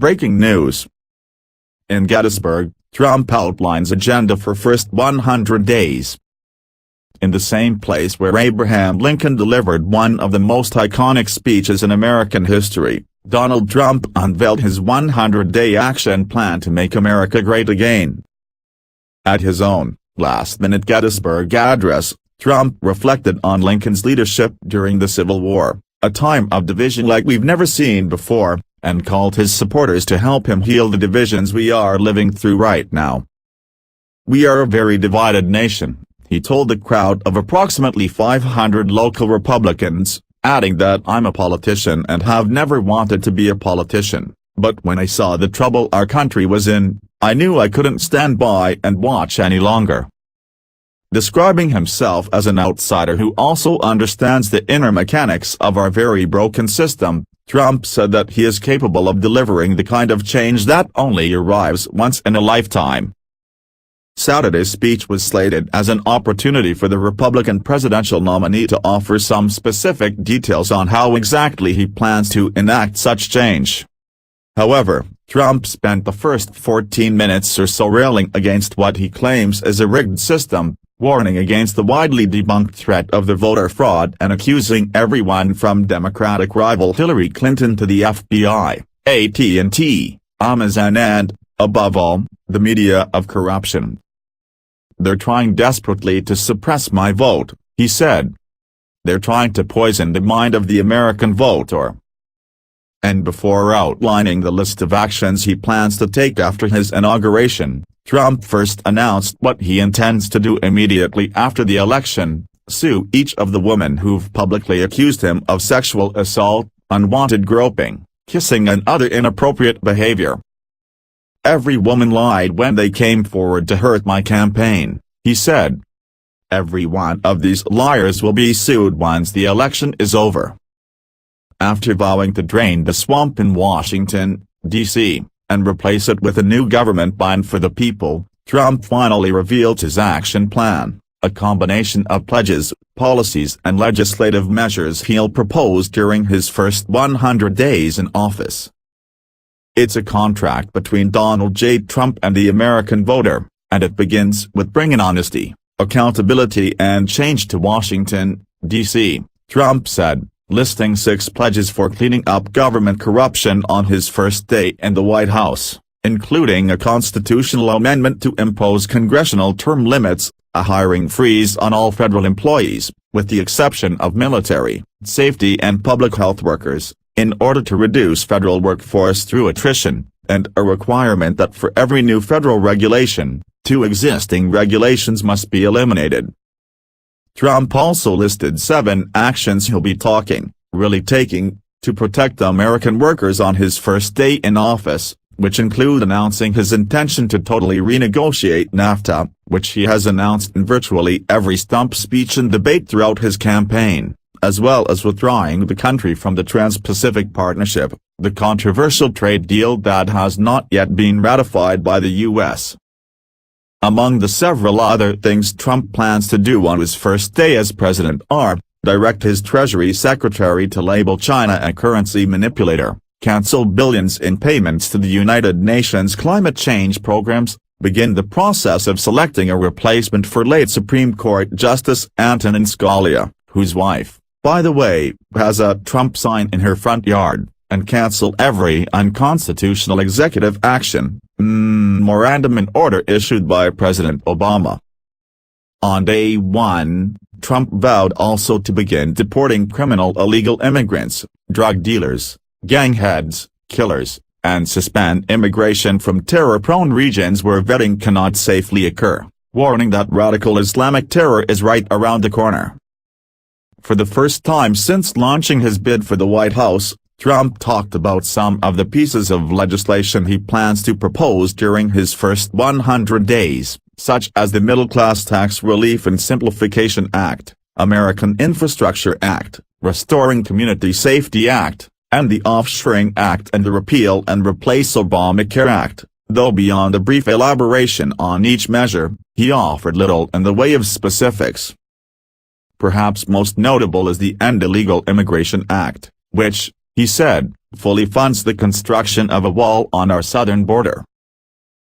breaking news. In Gettysburg, Trump outlines agenda for first 100 days. In the same place where Abraham Lincoln delivered one of the most iconic speeches in American history, Donald Trump unveiled his 100-day action plan to make America great again. At his own, last-minute Gettysburg address, Trump reflected on Lincoln's leadership during the Civil War, a time of division like we've never seen before, and called his supporters to help him heal the divisions we are living through right now. "We are a very divided nation," he told the crowd of approximately 500 local Republicans, adding that "I'm a politician and have never wanted to be a politician, but when I saw the trouble our country was in, I knew I couldn't stand by and watch any longer." Describing himself as an outsider who also understands the inner mechanics of our very broken system, Trump said that he is capable of delivering the kind of change that only arrives once in a lifetime. Saturday's speech was slated as an opportunity for the Republican presidential nominee to offer some specific details on how exactly he plans to enact such change. However, Trump spent the first 14 minutes or so railing against what he claims is a rigged system, warning against the widely debunked threat of the voter fraud and accusing everyone from Democratic rival Hillary Clinton to the FBI, AT&T, Amazon and, above all, the media of corruption. "They're trying desperately to suppress my vote," he said. "They're trying to poison the mind of the American voter." And before outlining the list of actions he plans to take after his inauguration, Trump first announced what he intends to do immediately after the election: sue each of the women who've publicly accused him of sexual assault, unwanted groping, kissing and other inappropriate behavior. "Every woman lied when they came forward to hurt my campaign," he said. "Every one of these liars will be sued once the election is over." After vowing to drain the swamp in Washington, D.C., and replace it with a new government by and for the people, Trump finally revealed his action plan, a combination of pledges, policies and legislative measures he'll propose during his first 100 days in office. It's a contract between Donald J. Trump and the American voter, and it begins with bringing honesty, accountability and change to Washington, D.C., Trump said, listing 6 pledges for cleaning up government corruption on his first day in the White House, including a constitutional amendment to impose congressional term limits, a hiring freeze on all federal employees, with the exception of military, safety and public health workers, in order to reduce federal workforce through attrition, and a requirement that for every new federal regulation, 2 existing regulations must be eliminated. Trump also listed 7 actions he'll be really taking, to protect American workers on his first day in office, which include announcing his intention to totally renegotiate NAFTA, which he has announced in virtually every stump speech and debate throughout his campaign, as well as withdrawing the country from the Trans-Pacific Partnership, the controversial trade deal that has not yet been ratified by the U.S. Among the several other things Trump plans to do on his first day as president are, direct his Treasury Secretary to label China a currency manipulator, cancel billions in payments to the United Nations climate change programs, begin the process of selecting a replacement for late Supreme Court Justice Antonin Scalia, whose wife, by the way, has a Trump sign in her front yard, and cancel every unconstitutional executive action, memorandum and order issued by President Obama. On day 1, Trump vowed also to begin deporting criminal illegal immigrants, drug dealers, gang heads, killers, and suspend immigration from terror-prone regions where vetting cannot safely occur, warning that radical Islamic terror is right around the corner. For the first time since launching his bid for the White House, Trump talked about some of the pieces of legislation he plans to propose during his first 100 days, such as the Middle Class Tax Relief and Simplification Act, American Infrastructure Act, Restoring Community Safety Act, and the Offshoring Act and the Repeal and Replace Obamacare Act, though beyond a brief elaboration on each measure, he offered little in the way of specifics. Perhaps most notable is the End Illegal Immigration Act, which, he said, fully funds the construction of a wall on our southern border.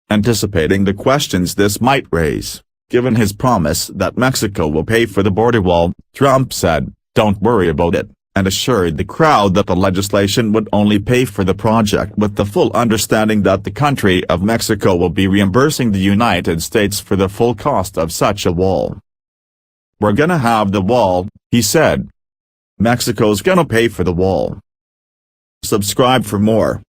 Anticipating the questions this might raise, given his promise that Mexico will pay for the border wall, Trump said, "Don't worry about it," and assured the crowd that the legislation would only pay for the project with the full understanding that the country of Mexico will be reimbursing the United States for the full cost of such a wall. "We're gonna have the wall," he said. "Mexico's gonna pay for the wall." Subscribe for more.